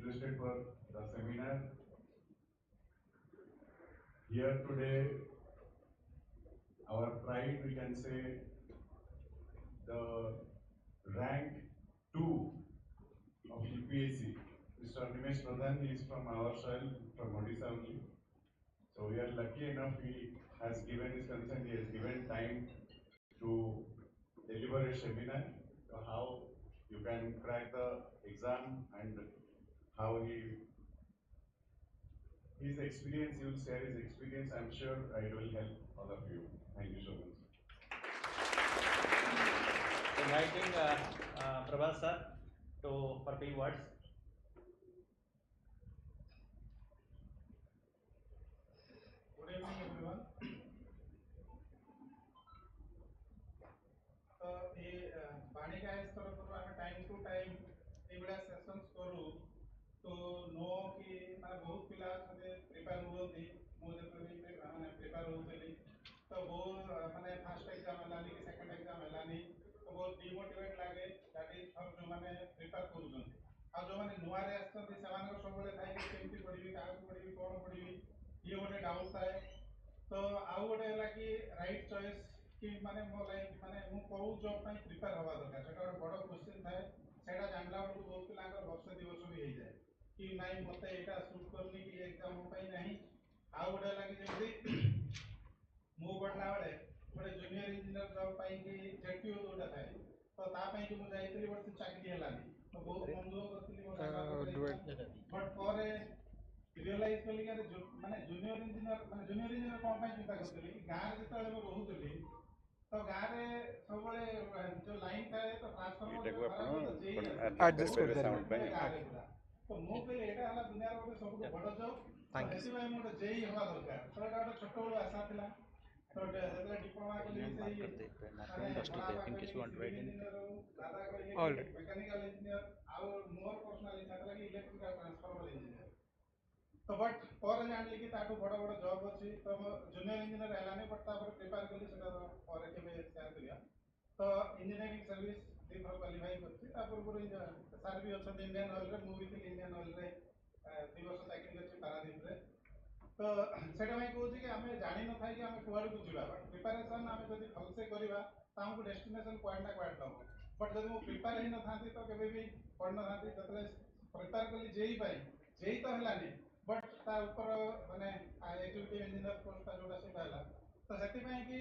shortlisted for the seminar. Here today, our pride, we can say, the rank 2 of UPSC. Mr. Animesh Pradhan is from our soil, from Odisha only. So we are lucky enough, he has given his consent, he has given time to deliver a seminar, so how you can crack the exam and how his experience, he will share his experience. I'm sure it will help all of you. Thank you so much. Inviting Prabhat sir for few words. Good evening, everyone. तो ये वानिकायस तरफ आम time to time ये sessions करूँ तो no कि मैं बहुत पिला प्रिपेयर होती मुझे मैंने प्रिपेयर होती तो वो मैंने फर्स्ट एग्जाम है कि सेकंड एग्जाम है तो बहुत डिमोटिवेट लगे दैट इज फॉर जो मैंने प्रिपेयर करूँ आ जो मैंने नुआ रे आछंती सेमानक सबले थाए कि केमती पढिबी काहाकू पढिबी कोन पढिबी ये गोटे डाउट थाए तो आउ गोटे है कि राइट चॉइस कि माने मो लाइक माने मु कोउ जॉब पई प्रिपेयर हवा दरकार सेटा गोटे बड़ क्वेश्चन थाए सेटा जानला बेलू बहुत पिलांकर वर्ष 2 वर्ष भी हो जाए कि नाइ मते एटा सूट करनी कि एग्जाम पई नहीं आउ गोटे लागी जेमती मु पढला बेले गोटे जूनियर इंजीनियर जॉब पई कि जेटीओ जोटा थाए तो ता पई कि मु जाईतली वर्ष चाकरी हेलानी तो बहुत मन दुख करतली मो सागर बट पर रियलाइज कली कि माने जूनियर इंजीनियर कौन पई चिंता करतली कि गां रे जेतले मु रहउतली तो गां रे सबले जो लाइन थाए तो ट्रांसफार्मर जो खराब तो जेई एडजस्ट कर साउंड पे तो मु पे एटा हला दुनिया रे गोटे सबटु बड़ जॉब हेसी भाई मु जेई हवा दरकार तो एटा गोटे छोट बड़ आशा थिला तो जेतले डिप्लोमा कली सेई ऑल मैकेनिकल इंजीनियर आउ मोर पर्सनल इच्छा थिला कि इलेक्ट्रिकल ट्रांसफार्मर इंजीनियर तो बट पर जानली कि ताटू बड़ बड़ जॉब अछि तो जूनियर इंजीनियर हेलानी बट तापर प्रिपेयर कली सेटा पर केबे शेयर करिया तो इंजीनियरिंग सर्विस दी थर क्वालीफाई करछि तापर पुरो सर भी अछि इंडियन ऑयल रे मु भी इंडियन ऑयल रे 2 वर्ष चाकरी करछि पारादीप रे तो सेटा में कहूँ कि आम जानी न था कि आम कुआड़ को जावा बट प्रिपेरेसन आम जब भलसे करवा तो आमको डेस्टिनेशन कुआड़ ना कुआड़ नब बट जब मुझे प्रिपेयर ही न था तो केवे भी पढ़ न था जो प्रिपेयर कली जेई जेई तो है बट ता ऊपर माने एग्जीक्यूटिव इंजीनियर पोस्ट जोटा से तो से कि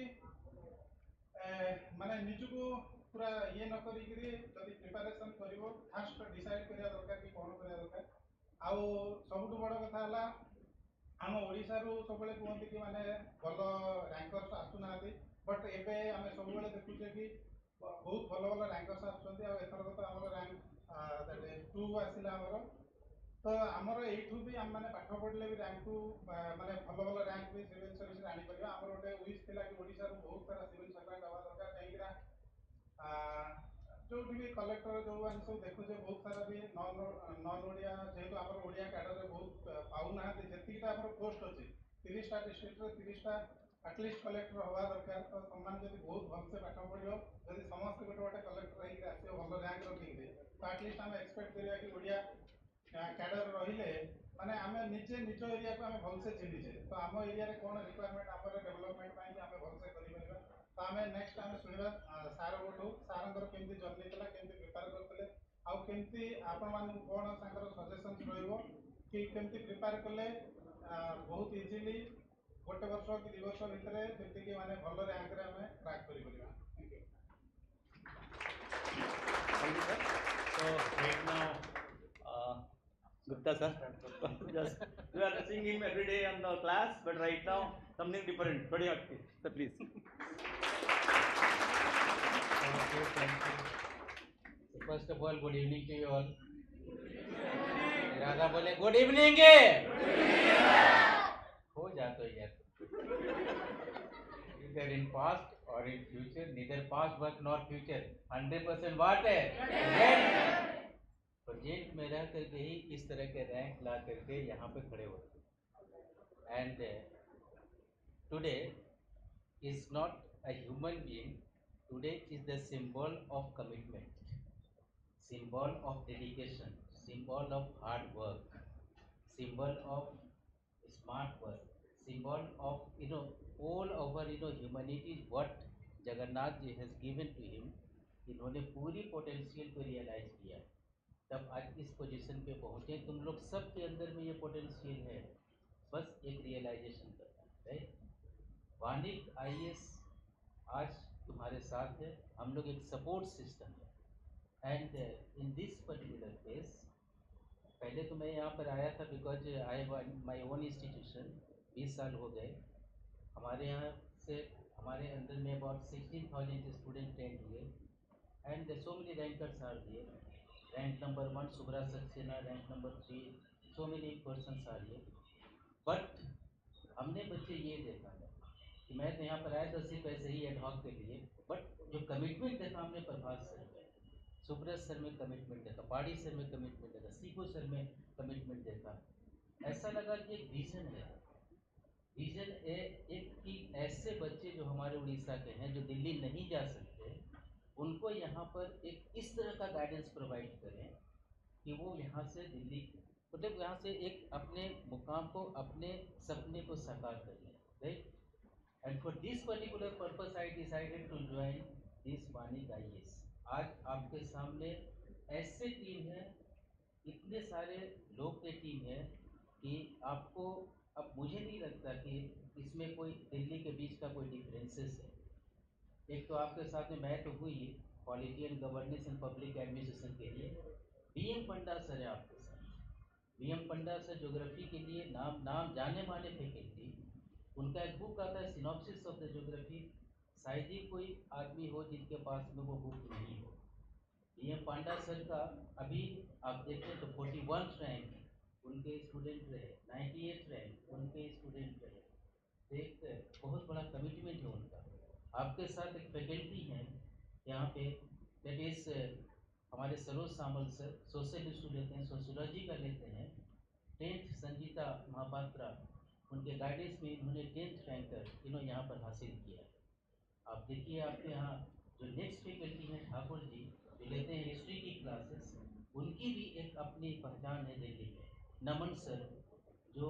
माने निजको पूरा ये न करी जब प्रिपेरेसन कर फास्ट डिसाइड करिया दरकार कि कौन करिया दरकार आउ सबुठ बड़ कथा है आम ओडिशा रू सब कहते कि माने भल रैंकर्स आसुना बट एबे आम सब देखुचे कि बहुत भल भल रैंकर्स आसर तो आम रैंक 2 आसला तो आमर यू भी आम मैंने पाठ पढ़ले भी रैंक 2 माने भल भल रैंक भी सिविल सर्विस आनी परिबा आमर गोटे विश थिला कि ओडिशा रू बहुत सारा सिविल सर्वेंट हवा दरकार कहीं जो भी कलेक्टर जो मैंने सब देखुचे बहुत सारा भी नॉन ओडिया जेहेतु आम ओडिया कैडर बहुत पाऊना जीटा पोस्ट अच्छे 30टा डिस्ट्रिक्ट 30टा आटलिस्ट कलेक्टर हवा दरकार तो तुमने जब बहुत भलसे पाठ पढ़ जब समस्त गोटे गोटे कलेक्टर आस भल रैंक रखिए तो आटलिस्ट आम एक्सपेक्ट करिया कि ओडिया कैडर रहिले माने आम निजे निज एरिया को आम भलसे चिन्हिचे तो आम एरिया कौन रिक्वायरमेंट आम डेवलपमेंट आम भलसे कर तो आम नेक्स्ट आम शुणा सार गोटू सार केमती जर्नी था केमती प्रिपेयर करते आउ केमती आपण मान कौन सजेसन रही कि केमती प्रिपेयर कले बहुत इजिली गोटे वर्ष कि 2 वर्ष भितर जेमती कि माने भल रैंक रे हमें क्रैक करि परिबा Thank you, sir. So right now, Gupta sir, just we are seeing him every day on the class, but right now something different. Very hot, sir, please. Okay, thank you. So first of all, good evening to you all. Radha बोले good evening हो जातो यार either in past or in future, neither past work nor future, 100% what है project में रह करके ही इस तरह के रैंक ला करके यहाँ पे खड़े होते and today is not a human being, today is the symbol of commitment, symbol of dedication, symbol symbol of hard work, symbol of smart work, symbol of all over humanity what Jagannath ji has given to him. इन्होंने पूरी potential को realise किया, तब आज इस position पे पहुंचे. तुम लोग सब के अंदर में ये पोटेंशियल है, बस एक रियलाइजेशन करना है, राइट. वानिक आईएएस आज तुम्हारे साथ है, हम लोग एक सपोर्ट सिस्टम है. And in this particular case, पहले तो मैं यहाँ पर आया था because I have my own institution. 20 साल हो गए हमारे यहाँ से, हमारे अंदर में अबाउट 16,000 स्टूडेंट ट्रेंड हुए. And so many rankers are there. Rank number 1 Subra Saxena, rank number 3, so many persons are there. But हमने बच्चे ये देखा था कि मैं तो यहाँ पर आया था सिर्फ ऐसे ही एडहॉक के लिए, बट जो कमिटमेंट देखा हमने प्रभात सर में, सुब्रत सर में कमिटमेंट देखा, पाड़ी सर में कमिटमेंट देखा, सीको सर में कमिटमेंट देखा. ऐसा लगा कि एक विजन है. विजन एक कि ऐसे बच्चे जो हमारे उड़ीसा के हैं, जो दिल्ली नहीं जा सकते, उनको यहाँ पर एक इस तरह का गाइडेंस प्रोवाइड करें कि वो यहाँ से दिल्ली, मतलब यहाँ से एक अपने मुकाम को, अपने सपने को साकार कर लें, right. And for this particular purpose I decided to join this Vanik IAS. आज आपके सामने ऐसे टीम है, इतने सारे लोग के टीम है कि आपको, अब मुझे नहीं लगता कि इसमें कोई दिल्ली के बीच का कोई डिफरेंसेस है. एक तो आपके साथ में मैं तो हुई quality and governance and public administration के लिए, बीएम पंडा सर है आपके साथ. बीएम पंडा सर ज्योग्राफी के लिए नाम जाने माने फैकल्टी. उनका एक बुक आता है सिनॉप्सिस ऑफ द ज्योग्राफी. शायद ही कोई आदमी हो जिनके पास में वो बुक नहीं हो. बीएम पांडा सर का अभी आप देखें तो 41 रैंक उनके स्टूडेंट रहे, 98 रैंक उनके स्टूडेंट रहे. एक बहुत बड़ा कमिटमेंट है उनका. आपके साथ एक फैकल्टी है यहाँ पे, दैट इज हमारे सरोज सामल सर, सोशल इशू लेते हैं, सोशियोलॉजी का लेते हैं. 10th संगीता महापात्रा, उनके गाइडेंस में इन्होंने 10th रैंक यहाँ पर हासिल किया है. आप देखिए आपके यहाँ जो नेक्स्ट फैकल्टी है ठाकुर जी, जो लेते हैं हिस्ट्री की क्लासेस, उनकी भी एक अपनी पहचान है दिल्ली में. नमन सर जो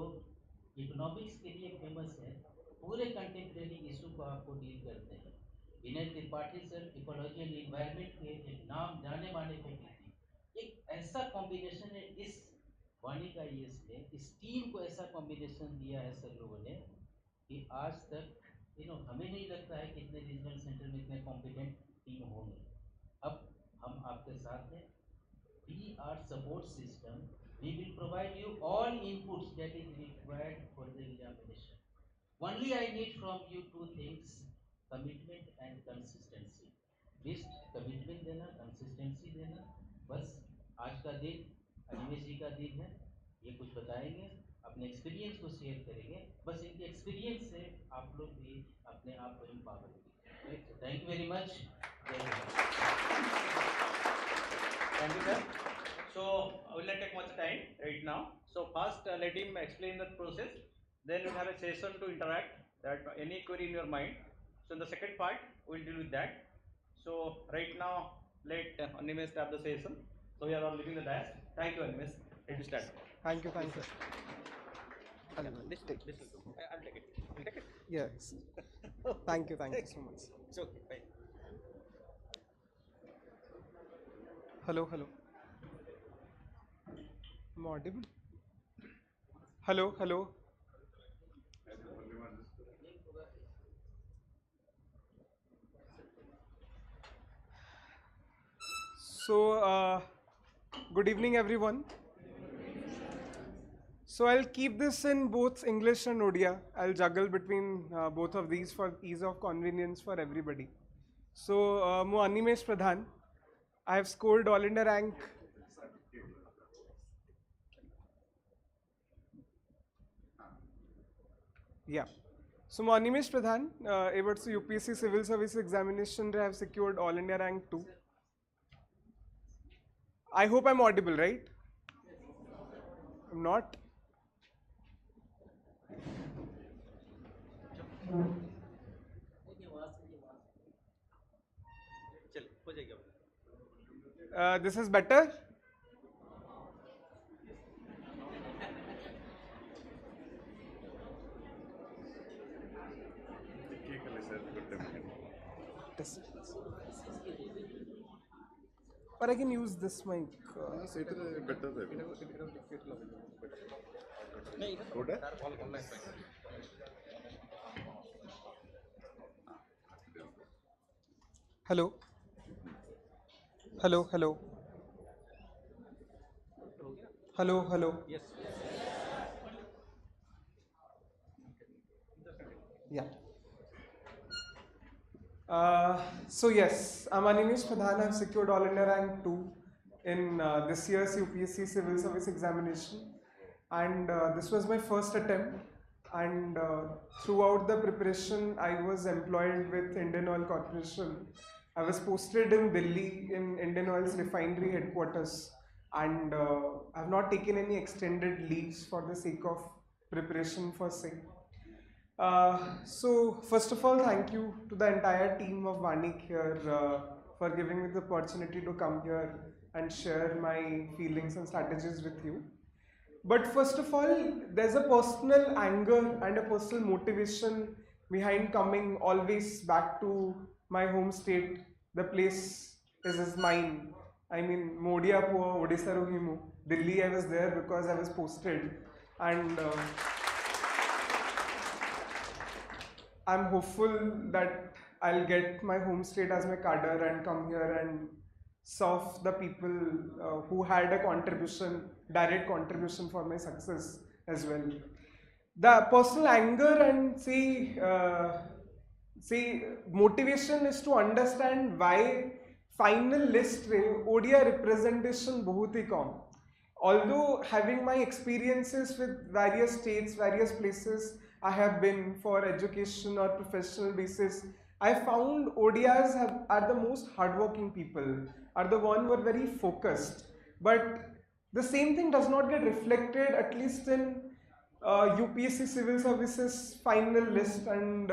इकोनॉमिक्स के लिए फेमस है, पूरे कंटेम्प्रेरी इशू को आपको डील करते हैं. Vinay Tripathi sir ecology and environment के एक नाम जाने माने फैकल्टी. एक ऐसा कॉम्बिनेशन है इस वानिक आईएएस ने, इस टीम को ऐसा कॉम्बिनेशन दिया है सर लोगों ने कि आज तक हमें नहीं लगता है कि इतने रीजनल सेंटर में इतने कॉम्पिटेंट टीम होंगे. अब हम आपके साथ हैं. We are support system. We will provide you all inputs that is required for the examination. Only I need from you two things: commitment and consistency. Just commitment देना, consistency देना. बस आज का दिन अनिमेश जी का दिन है. ये कुछ बताएंगे, अपने एक्सपीरियंस को शेयर करेंगे. बस इनके एक्सपीरियंस से आप लोग भी अपने आप को एम्पावर करेंगे. Thank you very much. Thank you, sir. So I will not take much time right now. So first let him explain the process. Then we'll have a session to interact. That any query in your mind. So in the second part we'll deal with that. So right now let Animesh start the session. So we are all leaving the dais. Thank you, Animesh. Let me start. Thank you. This will do. I'll take it. You'll take it. Yes. Thank you so much. It's okay. Bye. Hello. I'm audible? Hello. So, good evening everyone. So I'll keep this in both English and Odia. I'll juggle between both of these for ease of convenience for everybody. So, I'm Animesh Pradhan. I have scored all India rank. Yeah. So, I'm Animesh Pradhan. Ever to UPSC Civil Service Examination, I have secured all India rank 2. I hope I'm audible, right? I'm not. This is better. distance. Or I can use this mic. better Hello. Hello. Hello. Hello. Hello. Yes. Yeah. So yes, I'm Animesh Pradhan. I've secured All India Rank 2 in this year's UPSC Civil Service Examination, and this was my first attempt. And throughout the preparation, I was employed with Indian Oil Corporation. I was posted in Delhi in Indian Oil's refinery headquarters, and I've not taken any extended leaves for the sake of preparation for SIG. So first of all, thank you to the entire team of Vanik here for giving me the opportunity to come here and share my feelings and strategies with you. But first of all, there's a personal anger and a personal motivation behind coming always back to my home state. The place is mine. I mean, Modia po Odisha Rohimu. Delhi, I was there because I was posted, and I'm hopeful that I'll get my home state as my cadre and come here and serve the people who had a contribution, direct contribution for my success as well. The personal anger and motivation is to understand why final list re ODI representation बहुत ही कम. Although having my experiences with various states, various places I have been for education or professional basis, I found ODIs are the most hardworking people, are the one who are very focused. But the same thing does not get reflected, at least in UPSC Civil Services final list, and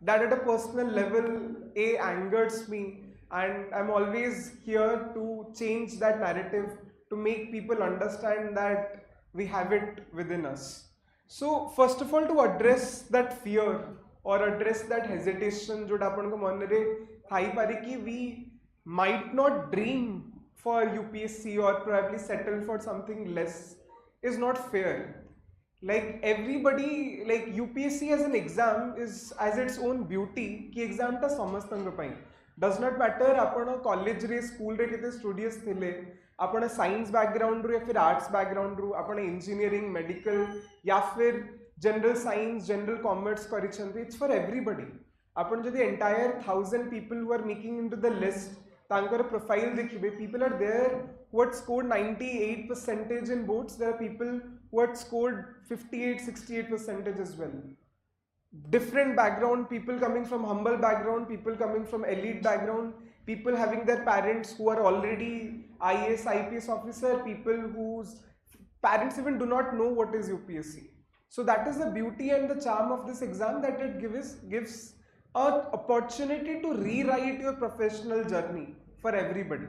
that at a personal level angers me, and I'm always here to change that narrative, to make people understand that we have it within us. So first of all, to address that fear or address that hesitation जोटा अपन को मन रे Thai पारे कि we might not dream for UPSC or probably settle for something less is not fair. Like everybody, like UPSC as an exam is as its own beauty कि exam टा समस्तंग पाई does not matter upon college रे school रे किते studious थिले अपन science background रू या फिर arts background रू अपन इंजीनियरिंग मेडिकल या फिर जनरल साइंस जनरल कॉमर्स करिसंती इट्स फॉर एवरीबॉडी अपन जदि entire 1000 people who are making into the list तांकर प्रोफाइल देखिबे people are there who had scored 98% in boards there are people who had scored 58-68% as well. Different background, people coming from humble background, people coming from elite background, people having their parents who are already IAS, IPS officer, people whose parents even do not know what is UPSC. So that is the beauty and the charm of this exam, that it gives an opportunity to rewrite your professional journey for everybody.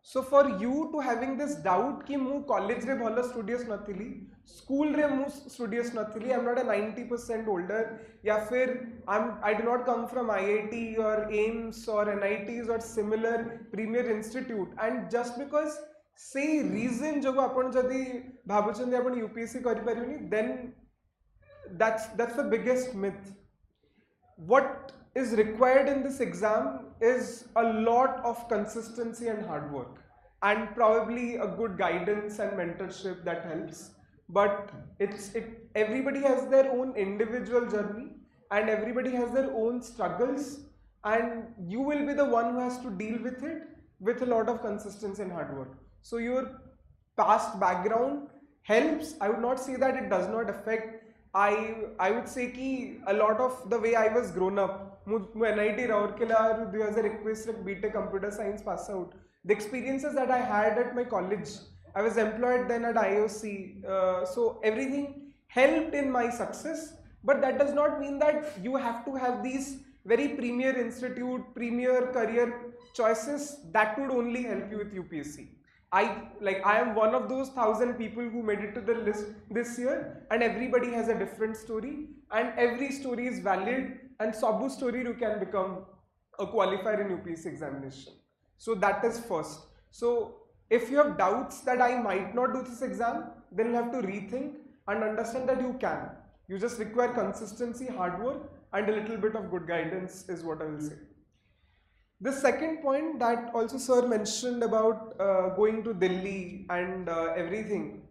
So for you to having this doubt कि मु college रे भलो studious नथिली, school रे मु studious नथिली, I'm not a 90% older, या फिर I do not come from IIT or AIMS or NITs or similar premier institute, and just because say reason जो अपन जदि भाबुचंदी अपन UPSC करि परिबनी, then that's the biggest myth. What is required in this exam is a lot of consistency and hard work, and probably a good guidance and mentorship that helps. But everybody has their own individual journey, and everybody has their own struggles, and you will be the one who has to deal with it with a lot of consistency and hard work. So your past background helps. I would not say that it does not affect. I would say कि a lot of the way I was grown up, mu NIT Rourkela 2021 BTech Computer Science pass out. The experiences that I had at my college, I was employed then at IOC, so everything helped in my success. But that does not mean that you have to have these very premier institute, premier career choices that would only help you with UPSC. I am one of those 1000 people who made it to the list this year, and everybody has a different story, and every story is valid, and sabu story you can become a qualifier in UPSC examination. So that is first. So if you have doubts that I might not do this exam, then you have to rethink and understand that you can. You just require consistency, hard work, and a little bit of good guidance is what I will say. The second point that also sir mentioned about going to Delhi and everything,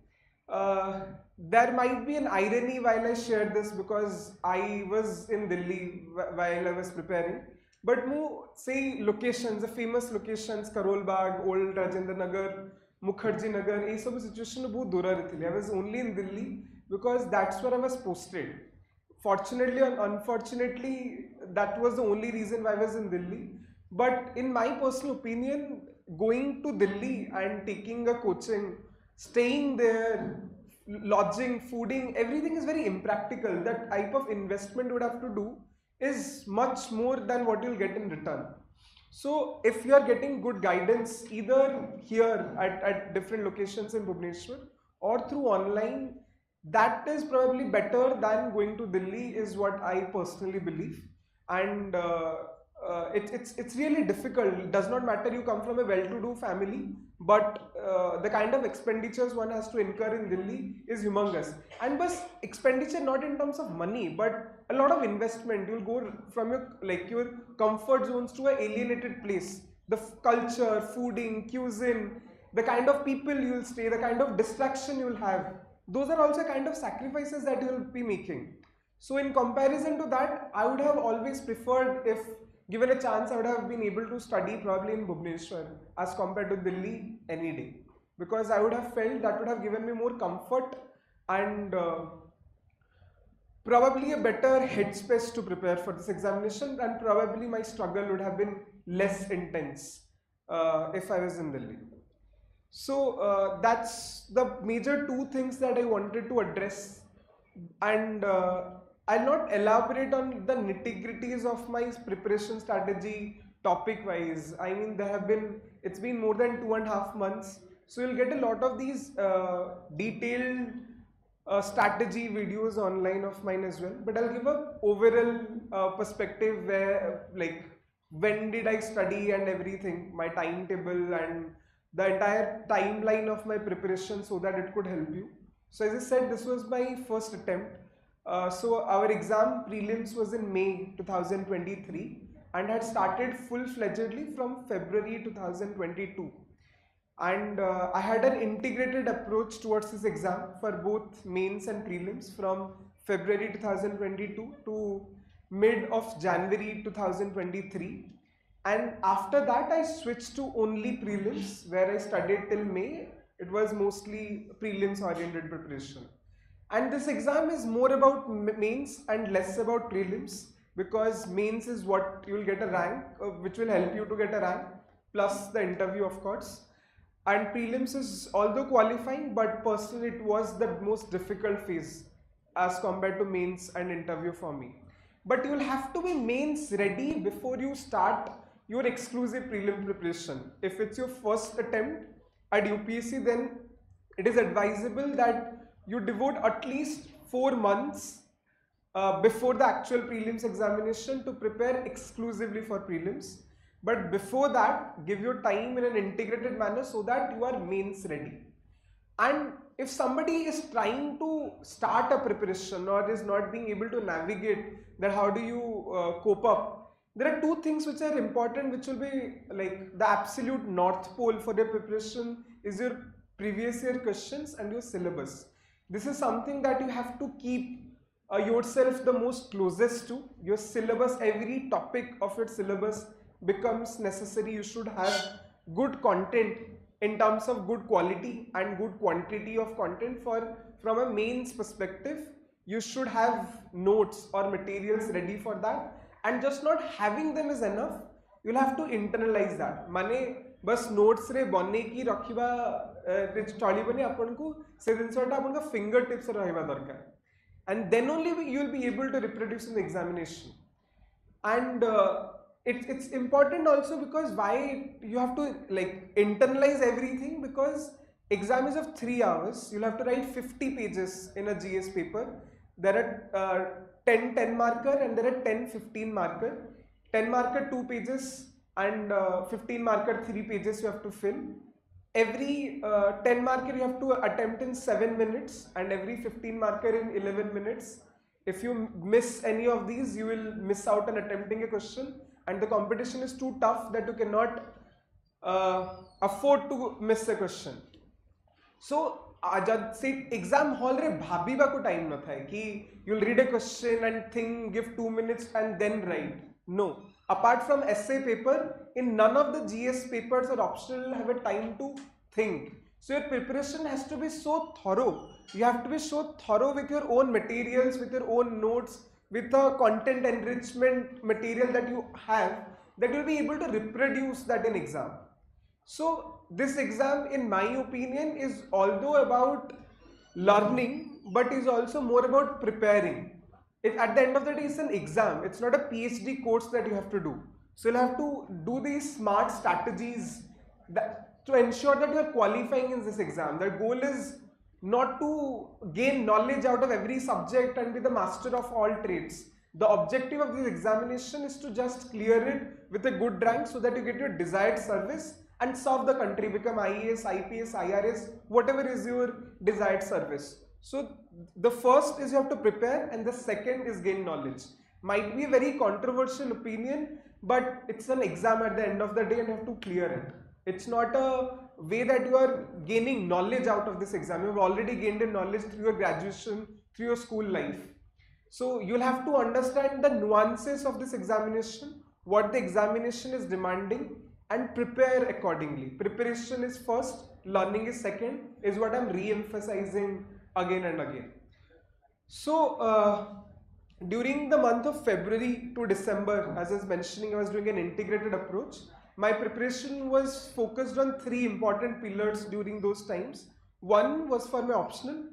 there might be an irony while I shared this because I was in Delhi while I was preparing. But mu say locations, the famous locations, Karol Bagh, Old Rajendra Nagar, Mukherjee Nagar, ये सब situation में बहुत दूर रहती थी. I was only in Delhi because that's where I was posted. Fortunately or unfortunately, that was the only reason why I was in Delhi. But in my personal opinion, going to Delhi and taking a coaching, staying there, lodging, fooding, everything is very impractical. That type of investment you would have to do is much more than what you'll get in return. So if you are getting good guidance either here at different locations in Bhubaneswar or through online, that is probably better than going to Delhi is what I personally believe. And it's really difficult. It does not matter you come from a well-to-do family, but the kind of expenditures one has to incur in Delhi is humongous. And bus expenditure not in terms of money, but a lot of investment. You'll go from your comfort zones to an alienated place. The culture, fooding, cuisine, the kind of people you'll stay, the kind of distraction you'll have. Those are also kind of sacrifices that you'll be making. So in comparison to that, I would have always preferred, if given a chance, I would have been able to study probably in Bhubaneswar as compared to Delhi any day. Because I would have felt that would have given me more comfort and probably a better headspace to prepare for this examination, and probably my struggle would have been less intense if I was in Delhi. So that's the major two things that I wanted to address, and I'll not elaborate on the nitty-gritties of my preparation strategy topic wise. I mean, it's been more than 2.5 months, so you'll get a lot of these detailed strategy videos online of mine as well, but I'll give a overall perspective where, like, when did I study and everything, my timetable and the entire timeline of my preparation, so that it could help you. So as I said, this was my first attempt. So our exam prelims was in May 2023 and had started full-fledgedly from February 2022. And I had an integrated approach towards this exam for both mains and prelims from February 2022 to mid of January 2023. And after that, I switched to only prelims, where I studied till May. It was mostly prelims oriented preparation. And this exam is more about mains and less about prelims, because mains is what you will get a rank, which will help you to get a rank, plus the interview, of course. And prelims is although qualifying, but personally it was the most difficult phase as compared to mains and interview for me. But you will have to be mains ready before you start your exclusive prelim preparation. If it's your first attempt at UPSC, then it is advisable that you devote at least 4 months before the actual prelims examination to prepare exclusively for prelims. But before that, give your time in an integrated manner so that you are mains ready. And if somebody is trying to start a preparation or is not being able to navigate that, how do you cope up? There are two things which are important, which will be like the absolute north pole for your preparation is your previous year questions and your syllabus. This is something that you have to keep yourself the most closest to. Your syllabus, every topic of your syllabus becomes necessary. You should have good content in terms of good quality and good quantity of content. From a mains perspective, you should have notes or materials ready for that, and just not having them is enough. You'll have to internalize that. Mane बस notes रे बने की रखिबा चलिबनी आपनको से जिनसटा आपनका finger tips रहिबा दरकार, and then only you will be able to reproduce in the examination. And it's important also because why you have to like internalize everything, because exam is of 3 hours. You'll have to write 50 pages in a GS paper. There are 10 marker and there are 10 15 marker. 10 marker 2 pages and 15 marker 3 pages you have to fill. Every 10 marker you have to attempt in 7 minutes and every 15 marker in 11 minutes. If you miss any of these, you will miss out on attempting a question, and the competition is too tough that you cannot afford to miss a question. So जब से exam hall रे भाबीबा को time न था कि you will read a question and think, give 2 minutes and then write. No, apart from essay paper, in none of the GS papers or optional have a time to think. So your preparation has to be so thorough. You have to be so thorough with your own materials, with your own notes, with the content enrichment material that you have, that you'll be able to reproduce that in exam. So this exam, in my opinion, is although about learning, but is also more about preparing. At the end of the day, it's an exam. It's not a PhD course that you have to do. So you'll have to do these smart strategies to ensure that you are qualifying in this exam. The goal is not to gain knowledge out of every subject and be the master of all trades. The objective of this examination is to just clear it with a good rank so that you get your desired service and serve the country, become IAS, IPS, IRS, whatever is your desired service. So the first is you have to prepare, and the second is gain knowledge. Might be a very controversial opinion, but it's an exam at the end of the day and you have to clear it. It's not a way that you are gaining knowledge out of this exam. You've already gained a knowledge through your graduation, through your school life. So you'll have to understand the nuances of this examination, what the examination is demanding, and prepare accordingly. Preparation is first, learning is second, is what I'm re-emphasizing again and again. So during the month of February to December, as I was mentioning, I was doing an integrated approach. My preparation was focused on 3 important pillars during those times. One was for my optional.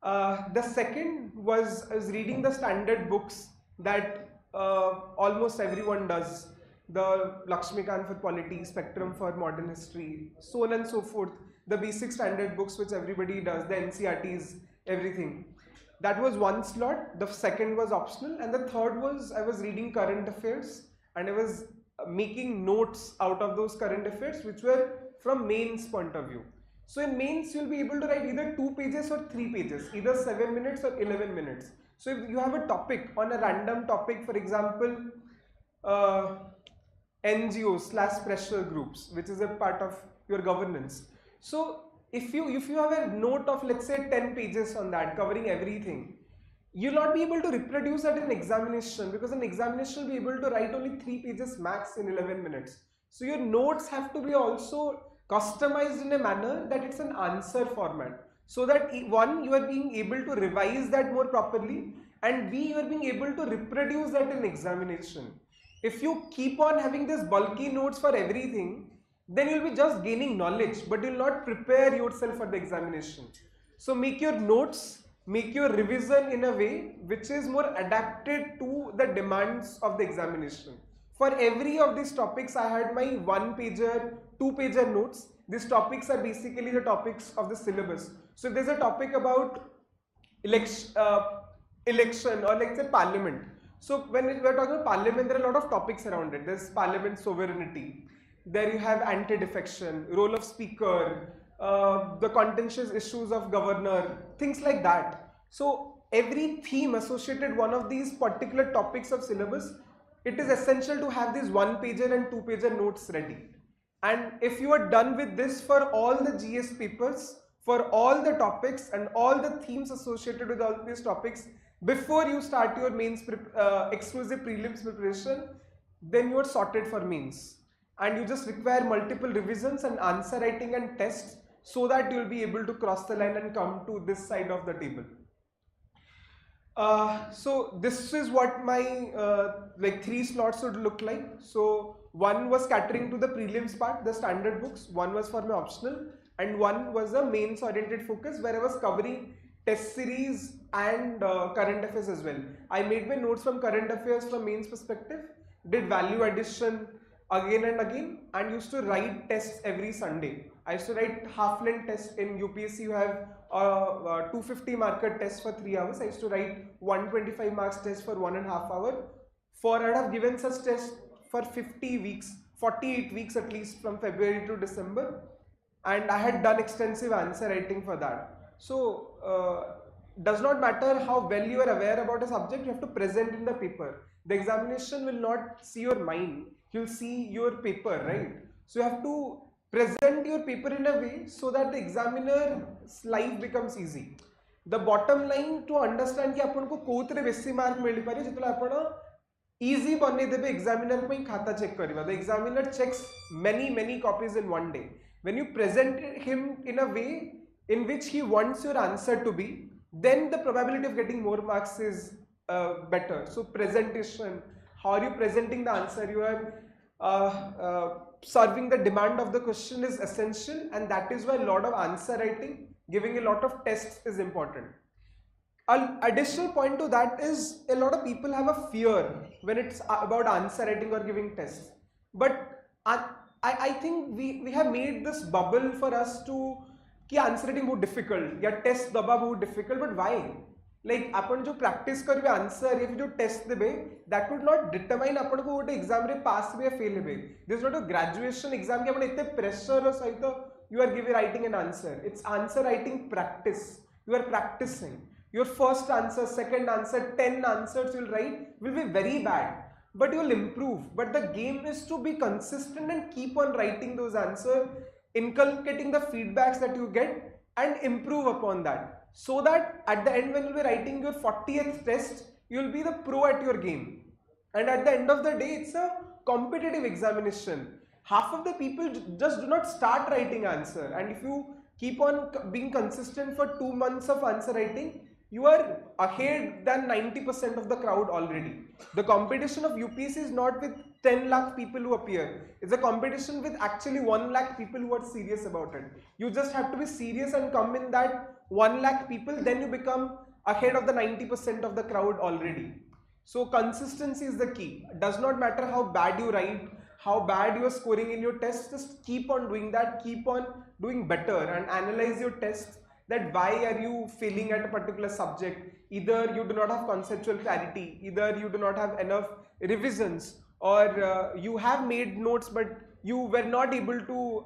The second was I was reading the standard books that almost everyone does. The Lakshmikant for polity, Spectrum for modern history, so on and so forth. The basic standard books which everybody does, the NCRTs, everything. That was one slot. The second was optional, and the third was I was reading current affairs and I was making notes out of those current affairs which were from mains point of view. So in mains you'll be able to write either 2 pages or 3 pages, either 7 minutes or 11 minutes. So if you have a topic on a random topic, for example, NGOs/pressure groups, which is a part of your governance. So if you have a note of, let's say, 10 pages on that covering everything, you'll not be able to reproduce that in an examination, because an examination will be able to write only 3 pages max in 11 minutes. So your notes have to be also customized in a manner that it's an answer format, so that one, you are being able to revise that more properly, and B, you are being able to reproduce that in examination. If you keep on having this bulky notes for everything, then you'll be just gaining knowledge, but you'll not prepare yourself for the examination. So make your notes, make your revision in a way which is more adapted to the demands of the examination. For every of these topics, I had my 1-pager, 2-pager notes. These topics are basically the topics of the syllabus. So if there's a topic about election or, let's say, parliament. So when we're talking about parliament, there are a lot of topics around it. There's parliament sovereignty. There you have anti-defection, role of speaker, the contentious issues of governor, things like that. So every theme associated one of these particular topics of syllabus, it is essential to have these 1-pager and 2-pager notes ready. And if you are done with this for all the GS papers, for all the topics and all the themes associated with all these topics, before you start your mains exclusive prelims preparation, then you are sorted for mains. And you just require multiple revisions and answer writing and tests, so that you will be able to cross the line and come to this side of the table. So this is what my 3 slots would look like. So one was catering to the prelims part, the standard books, one was for my optional, and one was a mains oriented focus where I was covering test series and current affairs as well. I made my notes from current affairs from mains perspective, did value addition again and again, and used to write tests every Sunday. I used to write half-length tests. In UPSC you have 250 marker test for 3 hours. I used to write 125 marks test for 1.5 hours. I'd have given such tests for 50 weeks, 48 weeks at least from February to December, and I had done extensive answer writing for that. So does not matter how well you are aware about a subject, you have to present in the paper. The examination will not see your mind, you'll see your paper, right? So you have to present your paper in a way so that the examiner's life becomes easy. The bottom line to understand कि आपन को कोतरे बेसी mark मिल पारे जितला आपन easy बने देबे examiner को ही खाता check करिबा. The examiner checks many copies in one day. When you present him in a way in which he wants your answer to be, then the probability of getting more marks is better. So presentation, how are you presenting the answer? You are serving the demand of the question is essential, and that is why a lot of answer writing, giving a lot of tests is important. An additional point to that is a lot of people have a fear when it's about answer writing or giving tests. But I think we have made this bubble for us to कि answer writing बहुत difficult या test दबा बहुत difficult, but why? Like अपन जो practice करबे answer या फिर जो test देबे, that would not determine अपन को वो exam रे pass भी या fail हेबे. This is not a graduation exam कि अपन इतने pressure और सहित you are giving writing an answer. It's answer writing practice. You are practicing. Your first answer, second answer, 10 answers you'll write will be very bad, but you'll improve. But the game is to be consistent and keep on writing those answers, inculcating the feedbacks that you get and improve upon that, so that at the end when you'll be writing your 40th test, you'll be the pro at your game. And at the end of the day, it's a competitive examination. Half of the people just do not start writing answer, and if you keep on being consistent for 2 months of answer writing, you are ahead than 90% of the crowd already. The competition of UPSC is not with 10 lakh people who appear. It's a competition with actually 1 lakh people who are serious about it. You just have to be serious and come in that 1 lakh people, then you become ahead of the 90% of the crowd already. So consistency is the key. It does not matter how bad you write, how bad you are scoring in your tests, just keep on doing that, keep on doing better and analyze your tests, that why are you failing at a particular subject. Either you do not have conceptual clarity, either you do not have enough revisions, or you have made notes but you were not able to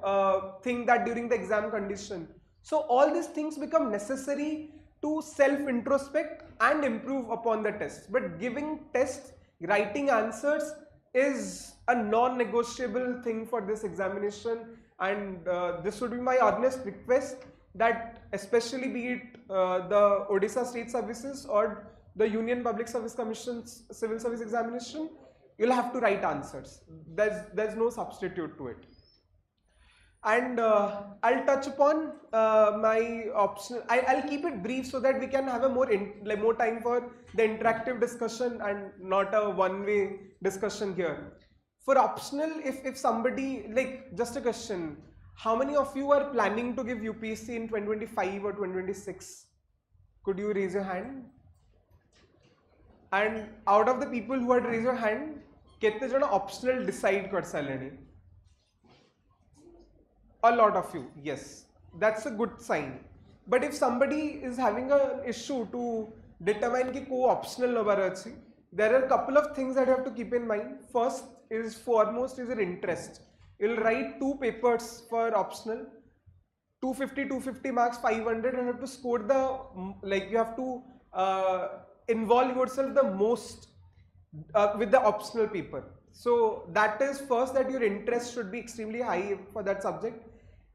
think that during the exam condition. So all these things become necessary to self-introspect and improve upon the test. But giving tests, writing answers is a non-negotiable thing for this examination, and this would be my honest request that especially be it the Odisha State Services or the Union Public Service Commission's Civil Service Examination, you'll have to write answers. There's no substitute to it. And I'll touch upon my optional. I'll keep it brief so that we can have a more time for the interactive discussion and not a one-way discussion here. For optional, if somebody, like, just a question, how many of you are planning to give UPSC in 2025 or 2026? Could you raise your hand? And out of the people who had raised your hand, कितने जन optional decide कर सालेनी? A lot of you, yes. That's a good sign. But if somebody is having an issue to determine कि को optional number अच्छी, there are a couple of things that you have to keep in mind. First is foremost is your interest. You'll write 2 papers for optional, 250 marks, 500, and you have to score the, like, you have to involve yourself the most with the optional paper. So that is first, that your interest should be extremely high for that subject.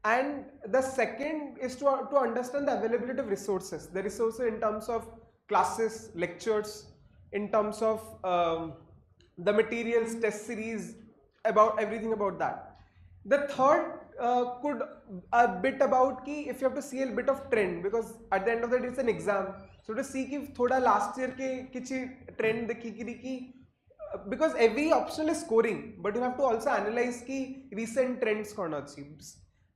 And the second is to understand the availability of resources. The resources in terms of classes, lectures, in terms of the materials, test series, about everything about that. The third could a bit about ki if you have to see a bit of trend, because at the end of the day it's an exam. So to see ki thoda last year ke kichi trend dekhi ki, because every optional is scoring, but you have to also analyze ki recent trends kaun achi.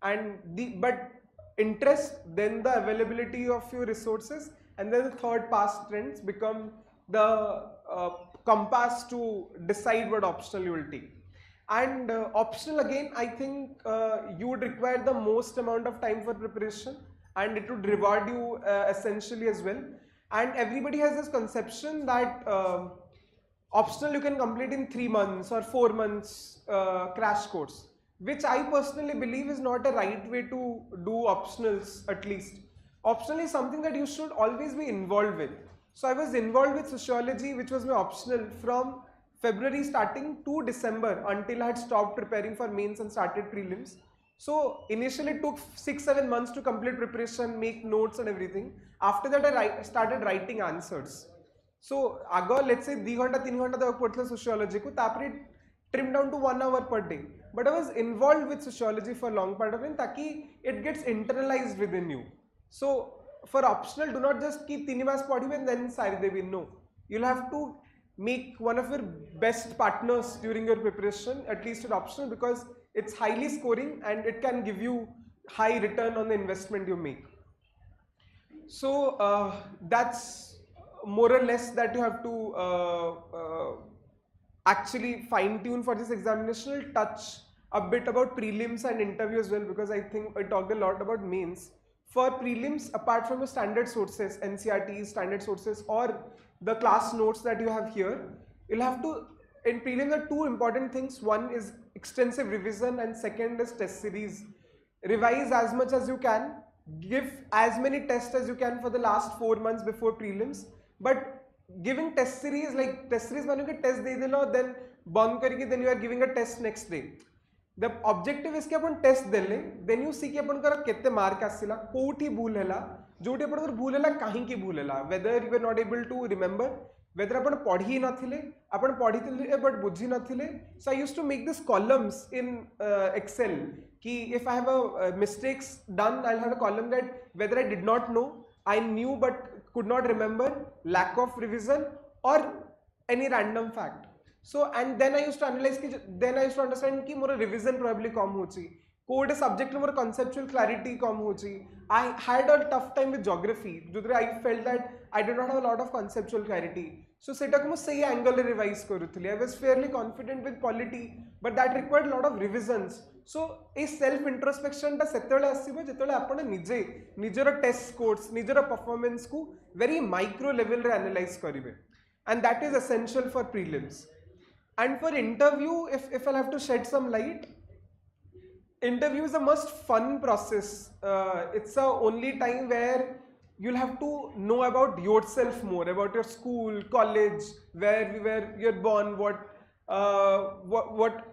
And but interest, then the availability of your resources, and then the third past trends become the compass to decide what optional you will take. And optional, again, I think you would require the most amount of time for preparation, and it would reward you essentially as well. And everybody has this conception that optional you can complete in 3 months or 4 months crash course, which I personally believe is not a right way to do optionals. At least optional is something that you should always be involved with. So I was involved with sociology, which was my optional from February starting to December, until I had stopped preparing for mains and started prelims. So initially it took 6-7 months to complete preparation, make notes and everything. After that I started writing answers. So ago let's say 2 घंटा 3 घंटा तक पढ़ते sociology को, तापरे trimmed down to 1 hour per day. But I was involved with sociology for a long part of it, ताकि it gets internalized within you. So for optional, do not just keep 3 mass पढ़ी and then sari devi. No, you'll have to make one of your best partners during your preparation, at least at optional, because it's highly scoring and it can give you high return on the investment you make. So that's more or less that you have to actually fine tune for this examination. We'll touch a bit about prelims and interview as well, because I think I talked a lot about mains. For prelims, apart from the standard sources, NCRTs, standard sources, or the class notes that you have here, you'll have to, in prelims there are 2 important things. One is extensive revision and second is test series. Revise as much as you can, give as many tests as you can for the last 4 months before prelims, but giving test series, like test series मानो कि test दे देलो, then bond करके then you are giving a test next day. The objective is कि अपन test देले, then you see कि अपन कर कितने mark आसिला, कोठी भूल हैला, जोटी अपन कर भूल हैला, कहीं की भूल हैला, whether you were not able to remember, whether अपन पढ़ी न थिले, अपन पढ़ी थिले but बुझी न थिले. So I used to make these columns in Excel कि if I have a mistakes done, I'll have a column that whether I did not know, I knew but could not remember, lack of revision, or any random fact. So and then I used to analyze कि then I used to understand कि मोर revision probably कम होची, code subject में मोर conceptual clarity कम होची. I had a tough time with geography, जो I felt that I did not have a lot of conceptual clarity. So सेटा को मैं सही angle revise करूँगी. I was fairly confident with polity, but that required a lot of revisions. So a self introspection टा सेतेले आसीबो जेतेले आपण निजे निजर test scores, निजर performance को very micro level रे analyze करिवे, and that is essential for prelims. And for interview, if I'll have to shed some light, interview is the most fun process. It's the only time where you'll have to know about yourself more, about your school, college, where you're born, what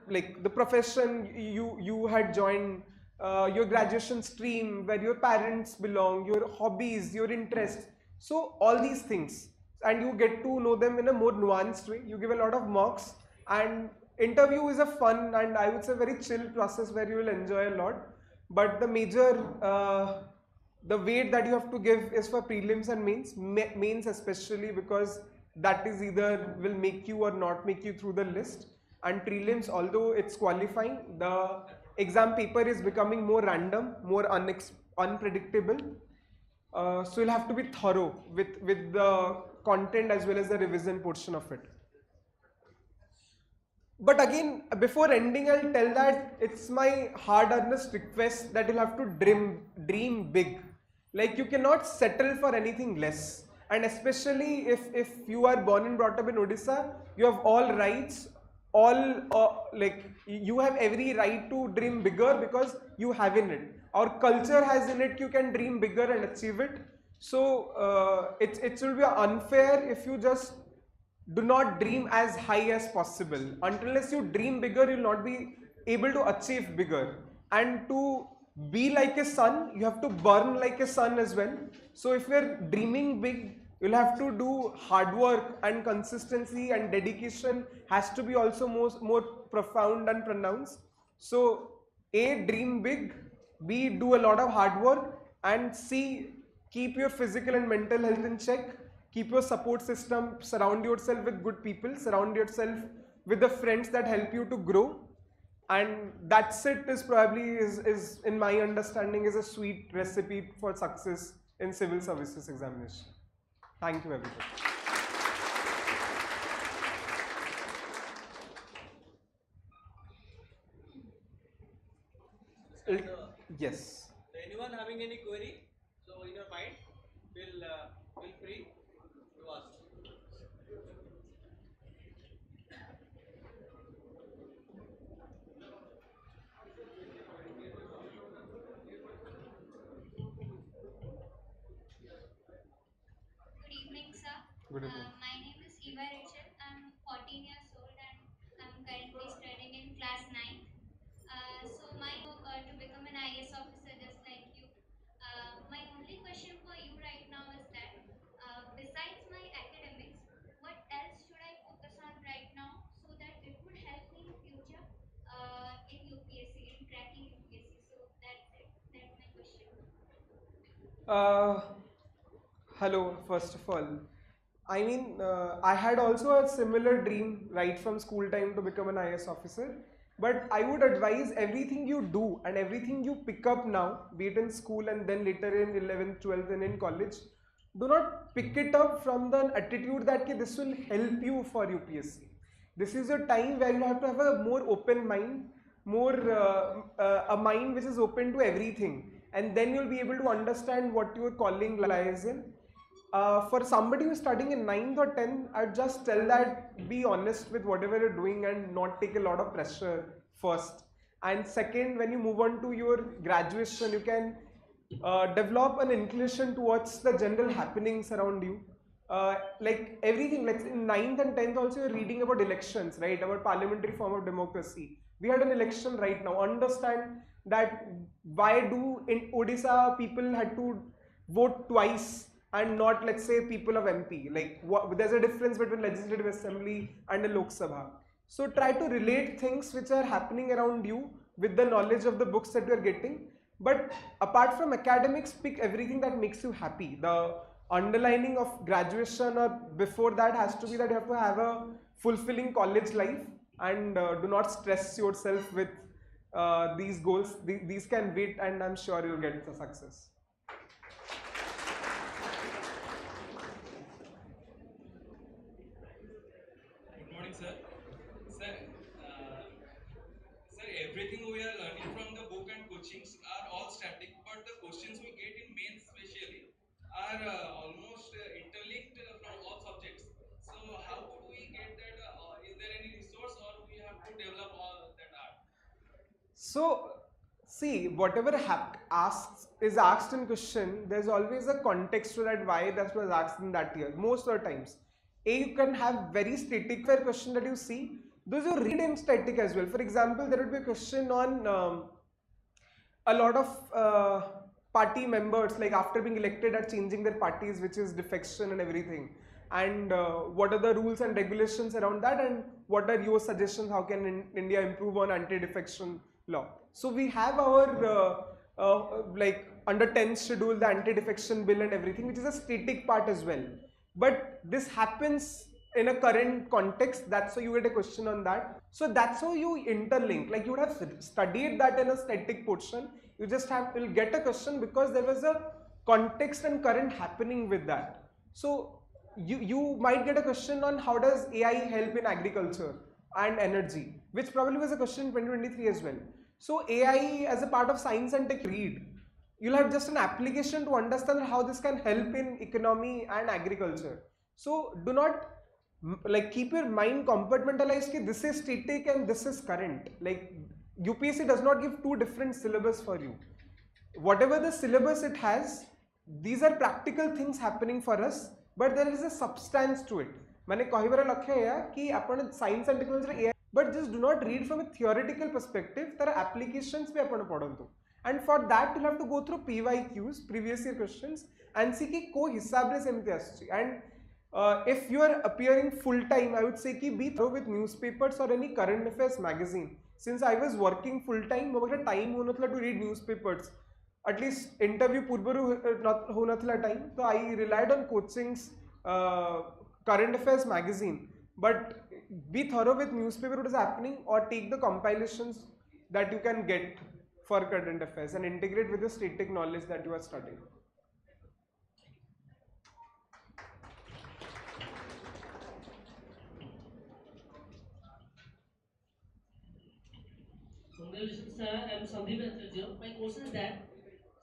like the profession you had joined, your graduation stream, where your parents belong, your hobbies, your interests. So all these things, and you get to know them in a more nuanced way. You give a lot of mocks, and interview is a fun and I would say very chill process where you will enjoy a lot. But the major the weight that you have to give is for prelims and mains, mains especially, because that is either will make you or not make you through the list. And prelims, although it's qualifying, the exam paper is becoming more random, more unpredictable. So you'll have to be thorough with the content as well as the revision portion of it. But again, before ending, I'll tell that it's my hard-earnest request that you'll have to dream big. Like, you cannot settle for anything less. And especially if you are born and brought up in Odisha, you have all rights, like you have every right to dream bigger because you have in it. Our culture has in it, you can dream bigger and achieve it. So it will be unfair if you just do not dream as high as possible. Unless you dream bigger, you will not be able to achieve bigger. And to be like a sun, you have to burn like a sun as well. So if you're dreaming big, you'll have to do hard work, and consistency and dedication has to be also more profound and pronounced. So A, dream big, B, do a lot of hard work, and C, keep your physical and mental health in check. Keep your support system, surround yourself with good people, surround yourself with the friends that help you to grow. And that's it, is probably is in my understanding is a sweet recipe for success in civil services examination. Thank you everybody. Yes. So anyone having any query, so in your mind, feel free to ask. Good evening. My name is Eva Rachel. I'm 14 years old and I'm currently studying in class 9th. To become an IAS officer just like you. My only question for you right now is that besides my academics, what else should I focus on right now so that it would help me in future in UPSC, in cracking UPSC? So that's it. That's my question. Uh, Hello, first of all. I mean, I had also a similar dream right from school time to become an IS officer. But I would advise everything you do and everything you pick up now, be it in school and then later in 11th, 12th, and in college, do not pick it up from the attitude that "Ki, this will help you for UPSC. This is a time where you have to have a more open mind, more a mind which is open to everything, and then you'll be able to understand what your calling lies in. For somebody who's studying in 9th or 10th, I'd just tell that be honest with whatever you're doing and not take a lot of pressure first. And second, when you move on to your graduation, you can develop an inclination towards the general happenings around you. Like everything, like in 9th and 10th also you're reading about elections, right? About parliamentary form of democracy. We had an election right now. Understand that why do in Odisha people had to vote twice and not, let's say, people of MP. Like there's a difference between legislative assembly and a Lok Sabha. So try to relate things which are happening around you with the knowledge of the books that you're getting. But apart from academics, pick everything that makes you happy. The underlining of graduation or before that has to be that you have to have a fulfilling college life, and do not stress yourself with these goals. These can wait, and I'm sure you'll get the success. Good morning, sir. Sir, sir, everything we are learning from the book and coachings are all static, but the questions we get in main specially are almost interlinked from all subjects. So, how could we get that? Is there any resource, or we have to develop all that art? So, see, whatever is asked in question, there's always a context to that why that was asked in that year. Most of the times, you can have very static fair question that you see. Those you read in static as well. For example, there would be a question on a lot of party members, like after being elected, are changing their parties, which is defection and everything. And what are the rules and regulations around that, and what are your suggestions? How can India improve on anti-defection law? So we have our like under 10th schedule, the anti-defection bill and everything, which is a static part as well. But this happens in a current context, that's why you get a question on that. So that's how you interlink. Like you would have studied that in a static portion, you just will get a question because there was a context and current happening with that. So you might get a question on how does AI help in agriculture and energy, which probably was a question in 2023 as well. So AI as a part of science and tech read, you'll have just an application to understand how this can help in economy and agriculture. So do not like keep your mind compartmentalized ki this is static and this is current. Like UPSC does not give two different syllabus for you. Whatever the syllabus it has, these are practical things happening for us, but there is a substance to it. मैंने कई बार लक्ष्य है कि अपन science and technology AI, but just do not read from a theoretical perspective. There are applications भी अपन पढ़ो, and for that you'll have to go through PYQs, previous year questions, and see कि को हिसाब से सेमती आसुची. And if you are appearing full time, I would say कि be thorough with newspapers or any current affairs magazine. Since I was working full time, मुझे time होना to read newspapers. At least interview पूर्वरु होना time. So I relied on coaching's current affairs magazine. But be thorough with newspaper what is happening, or take the compilations that you can get for current affairs and integrate with the static knowledge that you are studying. Congratulations, sir. I am Sandeep Acharya. My question is that,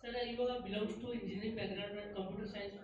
sir, you belongs to engineering background and computer science.